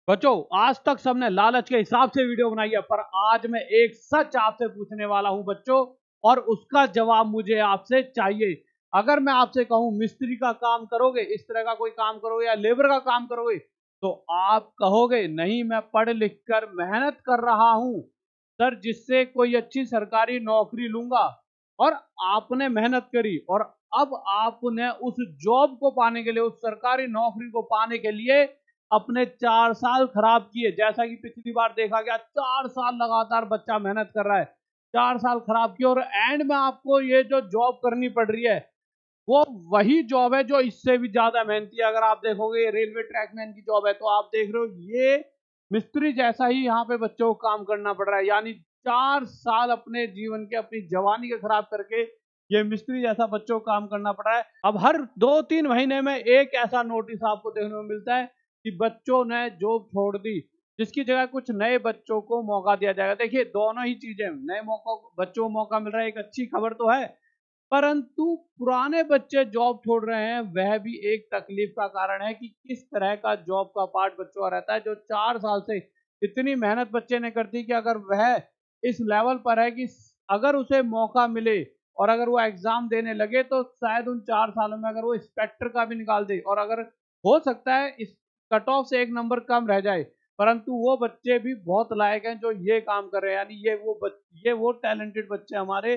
बच्चों, आज तक सबने लालच के हिसाब से वीडियो बनाई है, पर आज मैं एक सच आपसे पूछने वाला हूं बच्चों, और उसका जवाब मुझे आपसे चाहिए। अगर मैं आपसे कहूं मिस्त्री का काम करोगे, इस तरह का कोई काम करोगे या लेबर का काम करोगे, तो आप कहोगे नहीं, मैं पढ़ लिख कर मेहनत कर रहा हूं सर, जिससे कोई अच्छी सरकारी नौकरी लूंगा। और आपने मेहनत करी, और अब आपने उस जॉब को पाने के लिए, उस सरकारी नौकरी को पाने के लिए अपने 4 साल खराब किए। जैसा कि पिछली बार देखा गया, 4 साल लगातार बच्चा मेहनत कर रहा है, 4 साल खराब किए, और एंड में आपको ये जो जॉब करनी पड़ रही है, वो वही जॉब है जो इससे भी ज्यादा मेहनती है। अगर आप देखोगे ये रेलवे ट्रैकमैन की जॉब है, तो आप देख रहे हो ये मिस्त्री जैसा ही यहाँ पे बच्चों को काम करना पड़ रहा है। यानी 4 साल अपने जीवन के, अपनी जवानी के खराब करके ये मिस्त्री जैसा बच्चों को काम करना पड़ रहा है। अब हर 2-3 महीने में एक ऐसा नोटिस आपको देखने को मिलता है कि बच्चों ने जॉब छोड़ दी, जिसकी जगह कुछ नए बच्चों को मौका दिया जाएगा। देखिए, दोनों ही चीजें, नए मौका, बच्चों को मौका मिल रहा है, एक अच्छी खबर तो है, परंतु पुराने बच्चे जॉब छोड़ रहे हैं, वह भी एक तकलीफ का कारण है कि किस तरह का जॉब का पार्ट बच्चों का रहता है। जो 4 साल से इतनी मेहनत बच्चे ने कर दी कि अगर वह इस लेवल पर है कि अगर उसे मौका मिले और अगर वो एग्जाम देने लगे, तो शायद उन 4 सालों में अगर वो इंस्पेक्टर का भी निकाल दे, और अगर हो सकता है इस कट ऑफ से एक नंबर कम रह जाए, परंतु वो बच्चे भी बहुत लायक हैं जो ये काम कर रहे हैं। यानी ये वो टैलेंटेड बच्चे हमारे,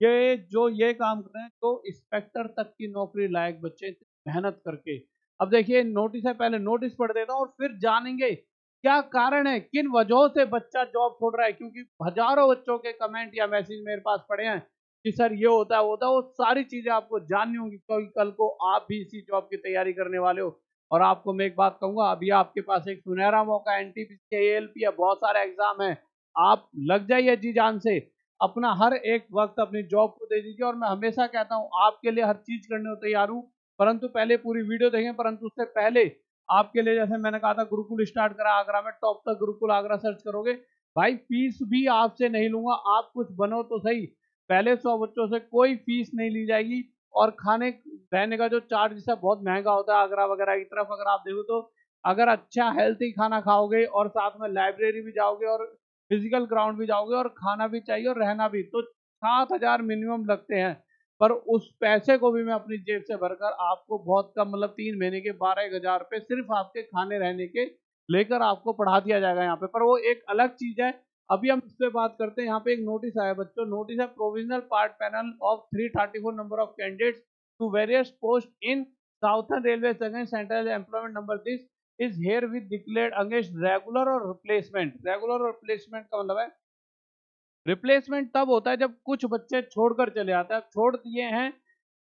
ये जो ये काम कर रहे हैं, तो इंस्पेक्टर तक की नौकरी लायक बच्चे मेहनत करके। अब देखिए, नोटिस है, पहले नोटिस पढ़ देता हूँ और फिर जानेंगे क्या कारण है, किन वजहों से बच्चा जॉब छोड़ रहा है। क्योंकि हजारों बच्चों के कमेंट या मैसेज मेरे पास पड़े हैं कि सर ये होता है, वो होता है, वो सारी चीजें आपको जाननी होंगी, क्योंकि कल को आप भी इसी जॉब की तैयारी करने वाले हो। और आपको मैं एक बात कहूंगा, अभी आपके पास एक सुनहरा मौका, एनटीपीसी, एएलपी है, बहुत सारे एग्जाम है, आप लग जाइए जी जान से, अपना हर एक वक्त अपनी जॉब को दे दीजिए। और मैं हमेशा कहता हूं, आपके लिए हर चीज करने को तैयार हूं, परंतु पहले पूरी वीडियो देखें। परंतु उससे पहले आपके लिए, जैसे मैंने कहा था, गुरुकुल स्टार्ट करा आगरा में, टॉप तक गुरुकुल आगरा सर्च करोगे, भाई फीस भी आपसे नहीं लूंगा, आप कुछ बनो तो सही, पहले 100 बच्चों से कोई फीस नहीं ली जाएगी। और खाने रहने का जो चार्ज है बहुत महंगा होता है आगरा वगैरह की तरफ, अगर आप देखो तो अगर अच्छा हेल्थी खाना खाओगे और साथ में लाइब्रेरी भी जाओगे और फिजिकल ग्राउंड भी जाओगे और खाना भी चाहिए और रहना भी, तो 7,000 मिनिमम लगते हैं। पर उस पैसे को भी मैं अपनी जेब से भरकर आपको बहुत कम, मतलब 3 महीने के 12,000 रुपए सिर्फ आपके खाने रहने के लेकर आपको पढ़ा दिया जाएगा यहाँ पे। पर वो एक अलग चीज है। अभी हम इस पे बात करते हैं। यहाँ पे एक नोटिस आया बच्चों, नोटिस है, provisional part panel of 334 number of candidates to various post in southern railway central employment number this is here with declared against regular और रिप्लेसमेंट। रेगुलर और रिप्लेसमेंट का मतलब है, रिप्लेसमेंट तब होता है जब कुछ बच्चे छोड़कर चले आते हैं, छोड़ दिए हैं,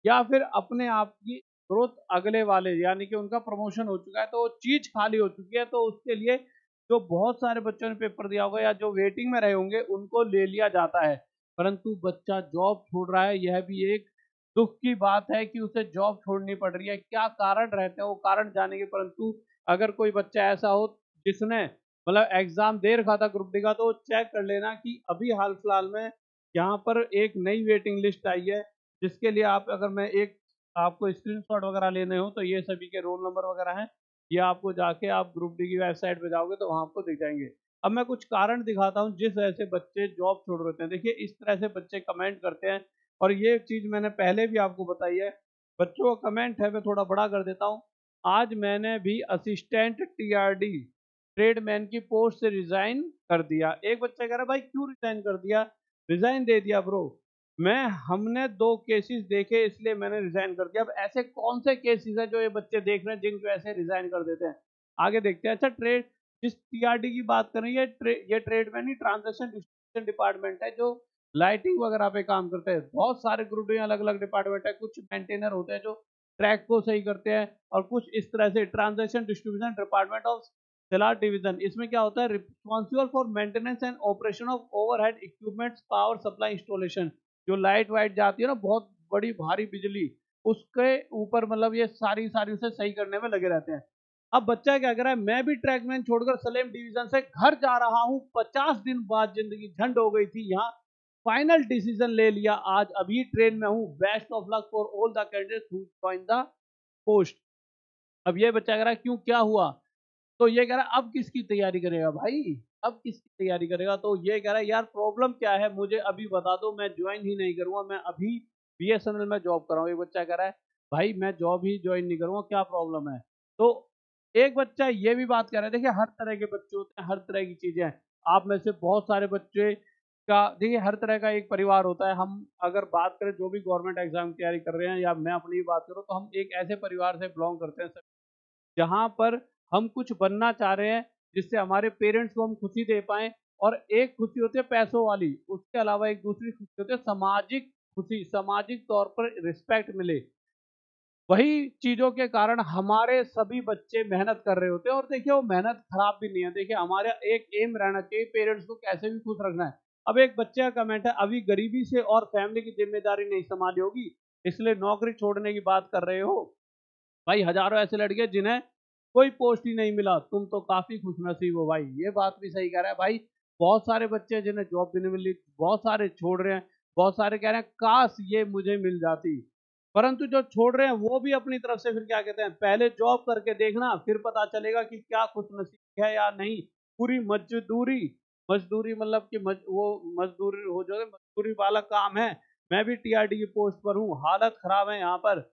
या फिर अपने आप की ग्रोथ अगले वाले, यानी कि उनका प्रमोशन हो चुका है, तो वो चीज खाली हो चुकी है, तो उसके लिए जो बहुत सारे बच्चों ने पेपर दिया होगा या जो वेटिंग में रहे होंगे, उनको ले लिया जाता है। परंतु बच्चा जॉब छोड़ रहा है, यह भी एक दुख की बात है कि उसे जॉब छोड़नी पड़ रही है। क्या कारण रहते हैं वो कारण जानेंगे। परंतु अगर कोई बच्चा ऐसा हो जिसने, मतलब एग्जाम दे रखा था ग्रुप डी का, तो चेक कर लेना कि अभी हाल फिलहाल में यहाँ पर एक नई वेटिंग लिस्ट आई है, जिसके लिए आप, अगर मैं एक आपको स्क्रीनशॉट वगैरह लेने हो, तो ये सभी के रोल नंबर वगैरह हैं, ये आपको जाके आप ग्रुप डी की वेबसाइट पे जाओगे तो वहां आपको दिख जाएंगे। अब मैं कुछ कारण दिखाता हूँ जिस वजह से बच्चे जॉब छोड़ रहे हैं। देखिए, इस तरह से बच्चे कमेंट करते हैं, और ये चीज मैंने पहले भी आपको बताई है। बच्चों का कमेंट है, मैं थोड़ा बड़ा कर देता हूँ। आज मैंने भी असिस्टेंट टीआरडी ट्रेडमैन की पोस्ट से रिजाइन कर दिया। एक बच्चा कह रहा है, भाई क्यों रिजाइन कर दिया? रिजाइन दे दिया ब्रो, मैं हमने 2 केसेस देखे इसलिए मैंने रिजाइन कर दिया। अब ऐसे कौन से केसेस है जो ये बच्चे देख रहे हैं जिनकी वजह से रिजाइन कर देते हैं? आगे देखते हैं। अच्छा, ट्रेड, जिस टीआरडी की बात कर रही है, ये ट्रेडमैन ही ट्रांजेक्शन डिस्ट्रीब्यूशन डिपार्टमेंट है, जो लाइटिंग वगैरह पे काम करते हैं। बहुत सारे ग्रुप में अलग अलग डिपार्टमेंट है, कुछ मेंटेनर होते हैं जो ट्रैक को सही करते हैं, और कुछ इस तरह से ट्रांजेक्शन डिस्ट्रीब्यूशन डिपार्टमेंट ऑफ सेलार डिवीजन। इसमें क्या होता है, responsible for maintenance and operation of overhead equipments, power supply installation. जो लाइट वाइट जाती है ना, बहुत बड़ी भारी बिजली, उसके ऊपर मतलब ये सारी सारी उसे सही करने में लगे रहते हैं। अब बच्चा क्या कर रहा है, मैं भी ट्रैकमैन छोड़कर सलेम डिवीजन से घर जा रहा हूं, 50 दिन बाद जिंदगी झंड हो गई थी, यहाँ फाइनल डिसीजन ले लिया, आज अभी ट्रेन में हूं, best of luck for all the candidates who join the post. अब ये बच्चा कह रहा है क्यों, क्या हुआ? तो ये कह रहा है अब किसकी तैयारी करेगा भाई, अब किसकी तैयारी करेगा। तो ये कह रहा है यार प्रॉब्लम क्या है मुझे अभी बता दो, मैं ज्वाइन ही नहीं करूंगा, मैं अभी बीएसएनएल में जॉब कर रहा हूँ। एक बच्चा कह रहा है भाई मैं जॉब ही ज्वाइन नहीं करूंगा, क्या प्रॉब्लम है। तो एक बच्चा ये भी बात कर रहा है, देखिए हर तरह के बच्चे होते हैं, हर तरह की चीजें हैं। आप में से बहुत सारे बच्चे का देखिए हर तरह का एक परिवार होता है। हम अगर बात करें जो भी गवर्नमेंट एग्जाम की तैयारी कर रहे हैं या मैं अपनी बात करूँ, तो हम एक ऐसे परिवार से बिलोंग करते हैं जहाँ पर हम कुछ बनना चाह रहे हैं जिससे हमारे पेरेंट्स को हम खुशी दे पाएं। और एक खुशी होती है पैसों वाली, उसके अलावा एक दूसरी खुशी होती है सामाजिक खुशी, सामाजिक तौर पर रिस्पेक्ट मिले। वही चीजों के कारण हमारे सभी बच्चे मेहनत कर रहे होते हैं। और देखिए वो मेहनत खराब भी नहीं है, देखिए हमारा एक एम रहना चाहिए पेरेंट्स को कैसे भी खुश रखना है। अब एक बच्चे का कमेंट है अभी गरीबी से और फैमिली की जिम्मेदारी नहीं संभाली होगी इसलिए नौकरी छोड़ने की बात कर रहे हो। भाई हजारों ऐसे लड़के जिन्हें कोई पोस्ट ही नहीं मिला, तुम तो काफी खुशनसीब हो भाई। ये बात भी सही कह रहा है भाई। बहुत सारे बच्चे जिन्हें जॉब भी नहीं मिली, बहुत सारे छोड़ रहे हैं, बहुत सारे कह रहे हैं काश ये मुझे मिल जाती। परंतु जो छोड़ रहे हैं वो भी अपनी तरफ से फिर क्या कहते हैं, पहले जॉब करके देखना फिर पता चलेगा कि क्या खुशनसीब है या नहीं। पूरी मजदूरी, मजदूरी मतलब कि वो मजदूरी हो जो मजदूरी वाला काम है। मैं भी टीआरडी की पोस्ट पर हूँ, हालत खराब है यहाँ पर।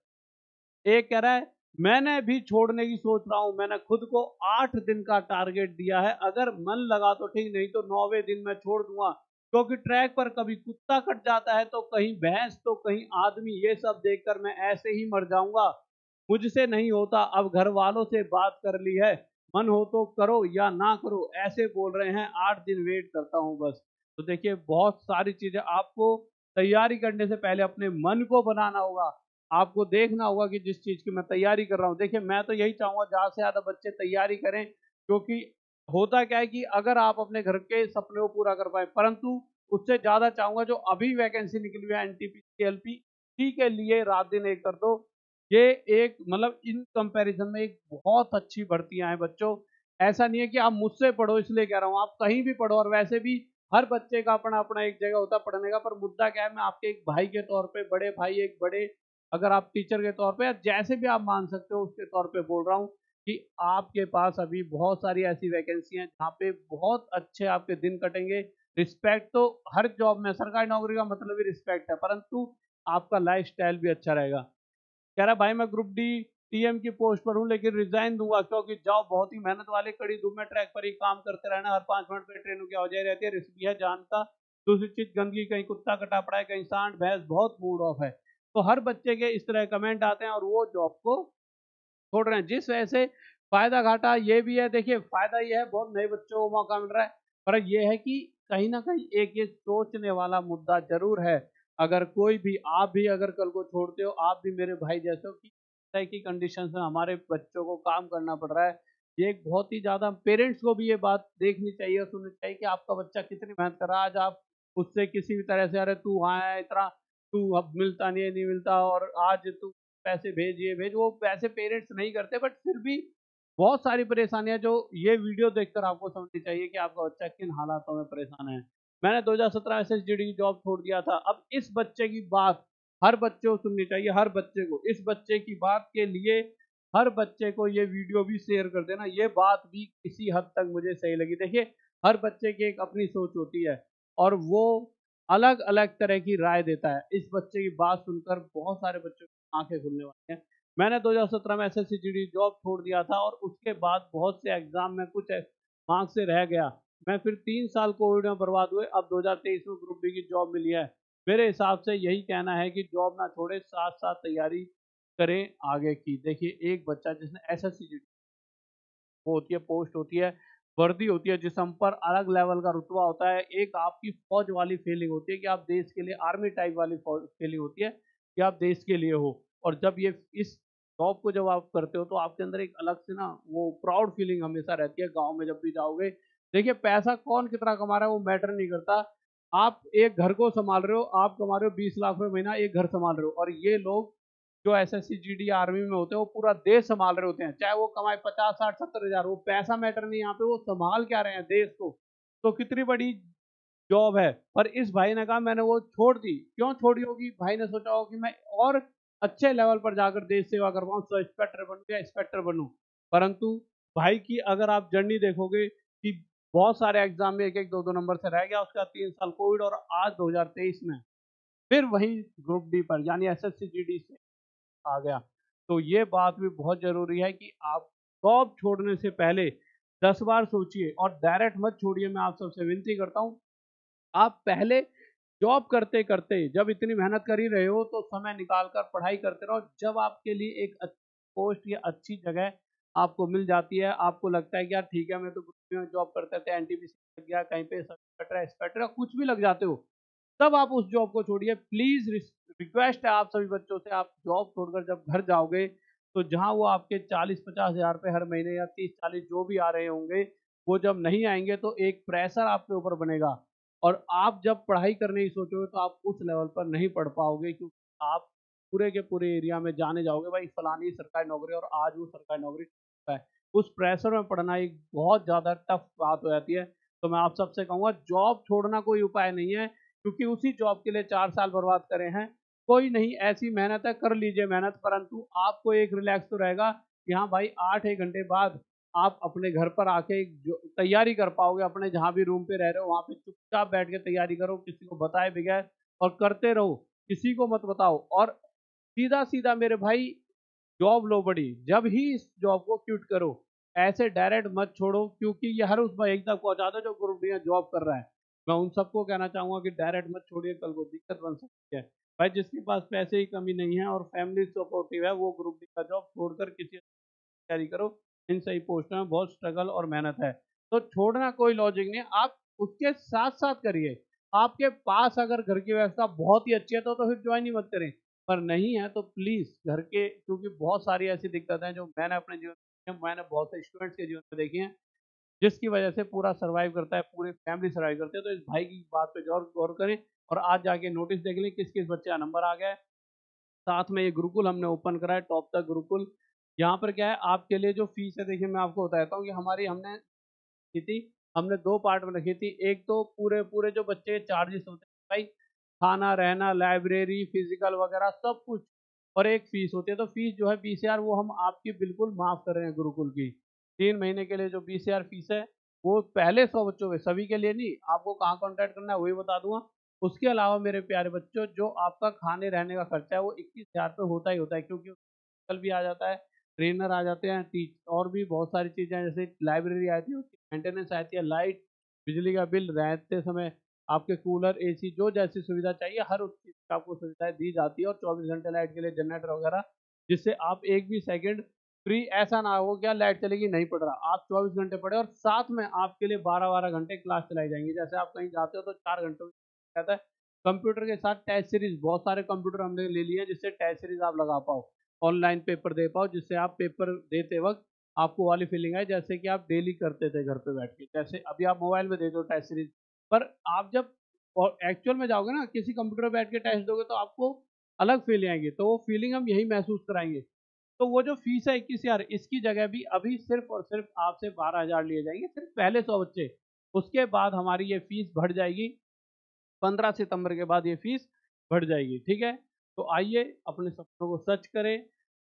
एक कह रहा है मैंने भी छोड़ने की सोच रहा हूं, मैंने खुद को 8 दिन का टारगेट दिया है, अगर मन लगा तो ठीक, नहीं तो 9वें दिन मैं छोड़ दूंगा। क्योंकि ट्रैक पर कभी कुत्ता कट जाता है तो कहीं भैंस तो कहीं आदमी, ये सब देखकर मैं ऐसे ही मर जाऊंगा। मुझसे नहीं होता, अब घर वालों से बात कर ली है, मन हो तो करो या ना करो, ऐसे बोल रहे हैं, 8 दिन वेट करता हूं बस। तो देखिए बहुत सारी चीजें आपको तैयारी करने से पहले अपने मन को बनाना होगा। आपको देखना होगा कि जिस चीज की मैं तैयारी कर रहा हूँ, देखिए मैं तो यही चाहूंगा ज्यादा से ज्यादा बच्चे तैयारी करें। क्योंकि होता क्या है कि अगर आप अपने घर के सपने को पूरा कर पाए, परंतु उससे ज्यादा चाहूंगा जो अभी वैकेंसी निकली हुई है एनटीपीसी एलपी सी के लिए रात दिन एक कर दो। ये एक मतलब इन कंपैरिजन में एक बहुत अच्छी भर्तियां हैं बच्चों। ऐसा नहीं है कि आप मुझसे पढ़ो इसलिए कह रहा हूँ, आप कहीं भी पढ़ो। और वैसे भी हर बच्चे का अपना अपना एक जगह होता है पढ़ने का, पर मुद्दा क्या है, मैं आपके एक भाई के तौर पे, बड़े भाई, एक बड़े अगर आप टीचर के तौर पे या जैसे भी आप मान सकते हो उसके तौर पे बोल रहा हूँ कि आपके पास अभी बहुत सारी ऐसी वैकेंसी हैं जहाँ पे बहुत अच्छे आपके दिन कटेंगे। रिस्पेक्ट तो हर जॉब में, सरकारी नौकरी का मतलब ही रिस्पेक्ट है, परंतु आपका लाइफ स्टाइल भी अच्छा रहेगा। कह रहा भाई मैं ग्रुप डी टीएम की पोस्ट पर हूँ लेकिन रिजाइन दूंगा क्योंकि जॉब बहुत ही मेहनत वाली, कड़ी धूप में ट्रैक पर ही काम करते रहना, हर 5 मिनट पे ट्रेनों की आवाजाही रहती है, रिस्क भी है जान का। दूसरी चीज गंदगी, कहीं कुत्ता कटा पड़ा है, कहीं सांड भैंस, बहुत मूड ऑफ है। तो हर बच्चे के इस तरह कमेंट आते हैं और वो जॉब को छोड़ रहे हैं। जिस वजह से फायदा घाटा ये भी है, देखिए फायदा ये है बहुत नए बच्चों को मौका मिल रहा है, पर ये है कि कहीं ना कहीं एक ये सोचने वाला मुद्दा जरूर है। अगर कोई भी, आप भी अगर कल को छोड़ते हो, आप भी मेरे भाई जैसे हो कि तरह की कंडीशन में हमारे बच्चों को काम करना पड़ रहा है। ये एक बहुत ही ज्यादा पेरेंट्स को भी ये बात देखनी चाहिए और सुननी चाहिए कि आपका बच्चा कितनी मेहनत कर रहा है। आज आप उससे किसी भी तरह से अरे तू वहाँ है इतना, तू अब मिलता नहीं है, नहीं मिलता, और आज तू पैसे भेज, ये भेज, वो पैसे पेरेंट्स नहीं करते, बट फिर भी बहुत सारी परेशानियां जो ये वीडियो देखकर आपको समझनी चाहिए कि आपका बच्चा किन हालातों में परेशान है। मैंने 2017 एसएसजीडी की जॉब छोड़ दिया था। अब इस बच्चे की बात हर बच्चे को सुननी चाहिए, हर बच्चे को, इस बच्चे की बात के लिए हर बच्चे को ये वीडियो भी शेयर कर देना। ये बात भी किसी हद तक मुझे सही लगी। देखिए हर बच्चे की एक अपनी सोच होती है और वो अलग अलग तरह की राय देता है। इस बच्चे की बात सुनकर बहुत सारे बच्चों की आंखें खुलने वाली हैं। मैंने 2017 में एसएससी जीडी जॉब छोड़ दिया था और उसके बाद बहुत से एग्जाम में कुछ मार्क्स से रह गया। मैं फिर 3 साल कोविड में बर्बाद हुए। अब 2023 में ग्रुप बी की जॉब मिली है। मेरे हिसाब से यही कहना है कि जॉब ना छोड़े, साथ साथ तैयारी करें आगे की। देखिए एक बच्चा जिसने एसएससी जीडी, वो होती है पोस्ट होती है, वर्दी होती है जिसम पर अलग लेवल का रुतबा होता है। एक आपकी फौज वाली फीलिंग होती है कि आप देश के लिए, आर्मी टाइप वाली फीलिंग होती है कि आप देश के लिए हो। और जब ये इस जॉब को जब आप करते हो तो आपके अंदर एक अलग से ना वो प्राउड फीलिंग हमेशा रहती है। गाँव में जब भी जाओगे, देखिए पैसा कौन कितना कमा रहा है वो मैटर नहीं करता। आप एक घर को संभाल रहे हो, आप कमा रहे हो 20 लाख रुपए महीना, एक घर संभाल रहे हो। और ये लोग जो एसएससी जीडी आर्मी में होते हैं वो पूरा देश संभाल रहे होते हैं, चाहे वो कमाए 50 60 70 हजार, वो पैसा मैटर नहीं, यहाँ पे वो संभाल क्या रहे हैं, देश को। तो कितनी बड़ी जॉब है। पर इस भाई ने कहा मैंने वो छोड़ दी। क्यों छोड़ी होगी, भाई ने सोचा होगा कि मैं और अच्छे लेवल पर जाकर देश सेवा कर पाऊँ, सब इंस्पेक्टर बनूं या इंस्पेक्टर बनूं। परंतु भाई की अगर आप जर्नी देखोगे कि बहुत सारे एग्जाम में एक एक दो दो नंबर से रह गया, उसका 3 साल कोविड, और आज 2023 में फिर वही ग्रुप डी पर यानी एसएससी जीडी से आ गया। तो ये बात भी बहुत जरूरी है कि आप जॉब छोड़ने से पहले 10 बार सोचिए, और डायरेक्ट मत छोड़िए। मैं आप सबसे विनती करता हूँ, आप पहले जॉब करते करते जब इतनी मेहनत कर ही रहे हो तो समय निकाल कर पढ़ाई करते रहो। जब आपके लिए एक पोस्ट या अच्छी जगह आपको मिल जाती है, आपको लगता है कि यार ठीक है, मैं तो ग्रुप में जॉब करते थे, एनटीपीसी लग गया, कहीं पे स्पेक्ट्रा कुछ भी लग जाते हो, तब आप उस जॉब को छोड़िए। प्लीज रिक्वेस्ट है आप सभी बच्चों से, आप जॉब छोड़कर जब घर जाओगे तो जहां वो आपके 40-50 हज़ार रुपये हर महीने या 30-40 जो भी आ रहे होंगे, वो जब नहीं आएंगे तो एक प्रेशर आपके ऊपर बनेगा, और आप जब पढ़ाई करने की सोचोगे तो आप उस लेवल पर नहीं पढ़ पाओगे, क्योंकि आप पूरे के पूरे एरिया में जाने जाओगे भाई फलानी सरकारी नौकरी, और आज वो सरकारी नौकरी है। उस प्रेशर में पढ़ना एक बहुत ज़्यादा टफ बात हो जाती है। तो मैं आप सबसे कहूँगा, जॉब छोड़ना कोई उपाय नहीं है, क्योंकि उसी जॉब के लिए 4 साल बर्बाद करे हैं। कोई नहीं, ऐसी मेहनत है, कर लीजिए मेहनत, परंतु आपको एक रिलैक्स तो रहेगा कि हाँ भाई 8 एक घंटे बाद आप अपने घर पर आके जो तैयारी कर पाओगे, अपने जहाँ भी रूम पे रह रहे हो वहाँ पे चुपचाप बैठ के तैयारी करो, किसी को बताए बगैर, और करते रहो, किसी को मत बताओ, और सीधा सीधा मेरे भाई जॉब लो बड़ी, जब ही इस जॉब को क्विट करो, ऐसे डायरेक्ट मत छोड़ो, क्योंकि ये हर उस भाई तक पहुंचा दो जो ग्रुप डी में जॉब कर रहा है। मैं उन सबको कहना चाहूंगा कि डायरेक्ट मत छोड़िए, कल को दिक्कत बन सकती है। भाई जिसके पास पैसे की कमी नहीं है और फैमिली सपोर्टिव है, वो ग्रुप डी का जॉब छोड़कर किसी तैयारी करो। इन सही पोस्टों में बहुत स्ट्रगल और मेहनत है, तो छोड़ना कोई लॉजिक नहीं है, आप उसके साथ साथ करिए। आपके पास अगर घर की व्यवस्था बहुत ही अच्छी है तो फिर ज्वाइन ही मत करें, पर नहीं है तो प्लीज घर के, क्योंकि बहुत सारी ऐसी दिक्कतें हैं जो मैंने अपने जीवन में, मैंने बहुत से स्टूडेंट्स के जीवन में देखी हैं, जिसकी वजह से पूरा सर्वाइव करता है, पूरी फैमिली सर्वाइव करती है। तो इस भाई की बात पे गौर गौर करें, और आज जाके नोटिस देख लें किस किस बच्चे का नंबर आ गया है। साथ में ये गुरुकुल हमने ओपन करा है, टॉप तक गुरुकुल। यहाँ पर क्या है आपके लिए जो फीस है, देखिए मैं आपको बताता हूँ कि हमारी हमने की थी, हमने 2 पार्ट में रखी थी। एक तो पूरे पूरे जो बच्चे चार्जेस होते हैं भाई, खाना रहना लाइब्रेरी फिजिकल वगैरह सब कुछ, और एक फीस होती है। तो फीस जो है 20,000 वो हम आपकी बिल्कुल माफ कर रहे हैं गुरुकुल की। 3 महीने के लिए जो 20,000 फीस है, वो पहले 100 बच्चों के, सभी के लिए नहीं, आपको कहाँ कॉन्टैक्ट करना है वही बता दूंगा। उसके अलावा मेरे प्यारे बच्चों, जो आपका खाने रहने का खर्चा है वो 21,000 पे होता ही होता है, क्योंकि कल भी आ जाता है, ट्रेनर आ जाते हैं, टीच और भी बहुत सारी चीज़ें हैं, जैसे लाइब्रेरी आती है, उसकी मेंटेनेंस आती है, लाइट बिजली का बिल रहते समय, आपके कूलर एसी जो जैसी सुविधा चाहिए हर उस चीज़ की आपको सुविधाएं दी जाती है, और 24 घंटे लाइट के लिए जनरेटर वगैरह, जिससे आप एक भी सेकंड फ्री ऐसा ना हो क्या लाइट चलेगी नहीं पड़ रहा, आप 24 घंटे पड़े, और साथ में आपके लिए 12-12 घंटे क्लास चलाई जाएंगी। जैसे आप कहीं जाते हो तो 4 घंटे रहता है। कंप्यूटर के साथ टेस्ट सीरीज, बहुत सारे कंप्यूटर हमने ले लिए हैं जिससे टेस्ट सीरीज आप लगा पाओ, ऑनलाइन पेपर दे पाओ, जिससे आप पेपर देते वक्त आपको वाली फीलिंग आए जैसे कि आप डेली करते थे घर पे बैठ के। जैसे अभी आप मोबाइल में दे दो टेस्ट सीरीज, पर आप जब और एक्चुअल में जाओगे ना, किसी कंप्यूटर पर बैठ के टेस्ट दोगे तो आपको अलग फीलिंग आएगी, तो वो फीलिंग हम यही महसूस कराएंगे। तो वो जो फीस है 21,000, इसकी जगह भी अभी सिर्फ और सिर्फ आपसे 12,000 लिए जाएंगे, सिर्फ पहले 100 बच्चे। उसके बाद हमारी ये फीस बढ़ जाएगी, 15 सितंबर के बाद ये फीस बढ़ जाएगी, ठीक है। तो आइए अपने सपनों को सच करें,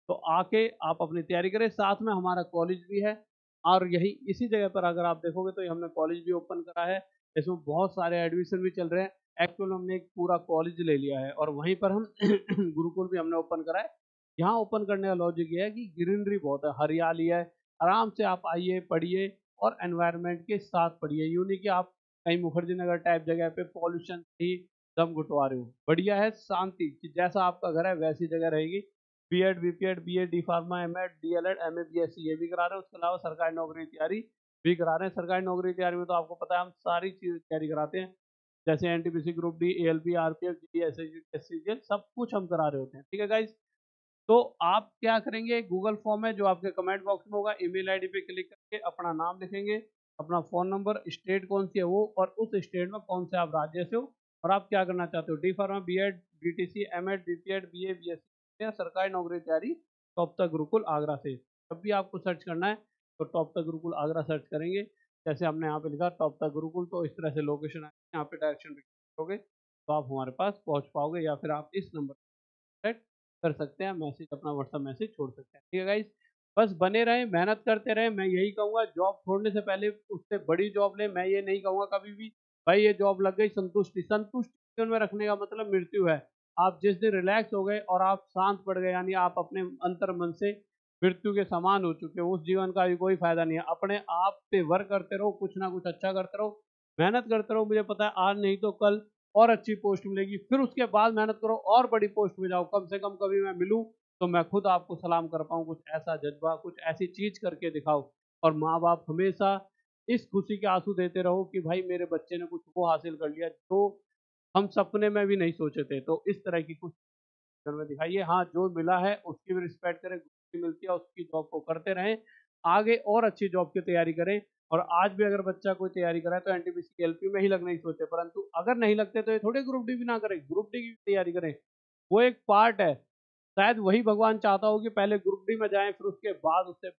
तो आके आप अपनी तैयारी करें। साथ में हमारा कॉलेज भी है, और यही इसी जगह पर अगर आप देखोगे तो हमने कॉलेज भी ओपन करा है, इसमें बहुत सारे एडमिशन भी चल रहे हैं। एक्चुअल हमने एक पूरा कॉलेज ले लिया है, और वहीं पर हम गुरुकुल भी हमने ओपन करा है। यहाँ ओपन करने का लॉजिक ये है कि ग्रीनरी बहुत है, हरियाली है, आराम से आप आइए पढ़िए, और एनवायरनमेंट के साथ पढ़िए, यूँ नहीं कि आप कहीं मुखर्जी नगर टाइप जगह पे पॉल्यूशन ही दम घुटवा रहे हो। बढ़िया है शांति कि जैसा आपका घर है वैसी जगह रहेगी। BEd BPEd BA D pharma MEd DElEd MA BSc ये भी करा रहे हैं, उसके अलावा सरकारी नौकरी की तैयारी भी करा रहे हैं। सरकारी नौकरी की तैयारी में तो आपको पता है हम सारी चीज तैयारी कराते हैं, जैसे NTPC group D ALP RPF GD SCGL सब कुछ हम करा रहे होते हैं, ठीक है गाइज। तो आप क्या करेंगे, गूगल फॉर्म है जो आपके कमेंट बॉक्स में होगा, ईमेल आईडी पे क्लिक करके अपना नाम लिखेंगे, अपना फ़ोन नंबर, स्टेट कौन सी है वो, और उस स्टेट में कौन से आप राज्य से हो, और आप क्या करना चाहते हो, D pharma BEd BTC MEd BPEd BA BSc या सरकारी नौकरी की तैयारी, टॉप तक गुरुकुल आगरा से। जब भी आपको सर्च करना है तो टॉप तक गुरुकुल आगरा सर्च करेंगे, जैसे हमने यहाँ पे लिखा टॉप तक गुरुकुल, तो इस तरह से लोकेशन है, यहाँ पे डायरेक्शन होगे तो आप हमारे पास पहुँच पाओगे, या फिर आप इस नंबर पर कर सकते हैं मैसेज, अपना व्हाट्सअप मैसेज छोड़ सकते हैं, ठीक है गाइज। बस बने रहें, मेहनत करते रहें। मैं यही कहूँगा, जॉब छोड़ने से पहले उससे बड़ी जॉब लें। मैं ये नहीं कहूँगा कभी भी भाई ये जॉब लग गई, संतुष्टि संतुष्टि जीवन में रखने का मतलब मृत्यु है। आप जिस दिन रिलैक्स हो गए और आप शांत पड़ गए, यानी आप अपने अंतर मन से मृत्यु के समान हो चुके हो, उस जीवन का भी कोई फायदा नहीं है। अपने आप पे वर्क करते रहो, कुछ ना कुछ अच्छा करते रहो, मेहनत करते रहो। मुझे पता है आज नहीं तो कल और अच्छी पोस्ट मिलेगी, फिर उसके बाद मेहनत करो और बड़ी पोस्ट में जाओ। कम से कम कभी मैं मिलूं तो मैं खुद आपको सलाम कर पाऊँ, कुछ ऐसा जज्बा, कुछ ऐसी चीज करके दिखाओ। और माँ बाप हमेशा इस खुशी के आंसू देते रहो कि भाई मेरे बच्चे ने कुछ वो हासिल कर लिया जो हम सपने में भी नहीं सोचे थे। तो इस तरह की कुछ जीवन में दिखाइए। हाँ, जो मिला है उसकी भी रिस्पेक्ट करें, जो मिलती है उसकी जॉब को करते रहें, आगे और अच्छी जॉब की तैयारी करें। और आज भी अगर बच्चा कोई तैयारी कर रहा है तो एनटीपीसी की एलपी में ही लगना ही सोचे, परंतु अगर नहीं लगते तो ये थोड़े ग्रुप डी भी ना करें, ग्रुप डी की तैयारी करें। वो एक पार्ट है, शायद वही भगवान चाहता हो कि पहले ग्रुप डी में जाएं, फिर उसके बाद उससे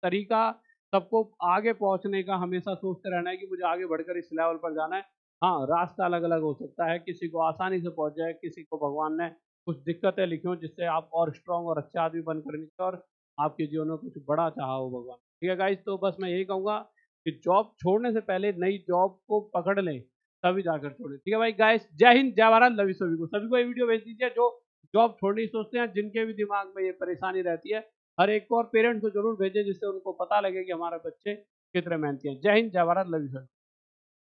तरीका सबको आगे पहुंचने का हमेशा सोचते रहना है कि मुझे आगे बढ़कर इस लेवल पर जाना है। हाँ, रास्ता अलग अलग हो सकता है, किसी को आसानी से पहुंच जाए, किसी को भगवान ने कुछ दिक्कतें लिखी हो जिससे आप और स्ट्रांग और अच्छे आदमी बनकर निकले और आपके जीवन में कुछ बड़ा चाहा हो भगवान। ठीक है गाइस, तो बस मैं यही कहूंगा कि जॉब छोड़ने से पहले नई जॉब को पकड़ लें, तभी जाकर छोड़े। ठीक है भाई गाइस, जय हिंद, जय भारत, लव यू सभी को ये वीडियो भेज दीजिए जो जॉब छोड़ने की सोचते हैं, जिनके भी दिमाग में ये परेशानी रहती है। हर एक को और पेरेंट्स को जरूर भेजें जिससे उनको पता लगे कि हमारे बच्चे कितने मेहनती हैं। जय हिंद, जय भारत, लव यू सर।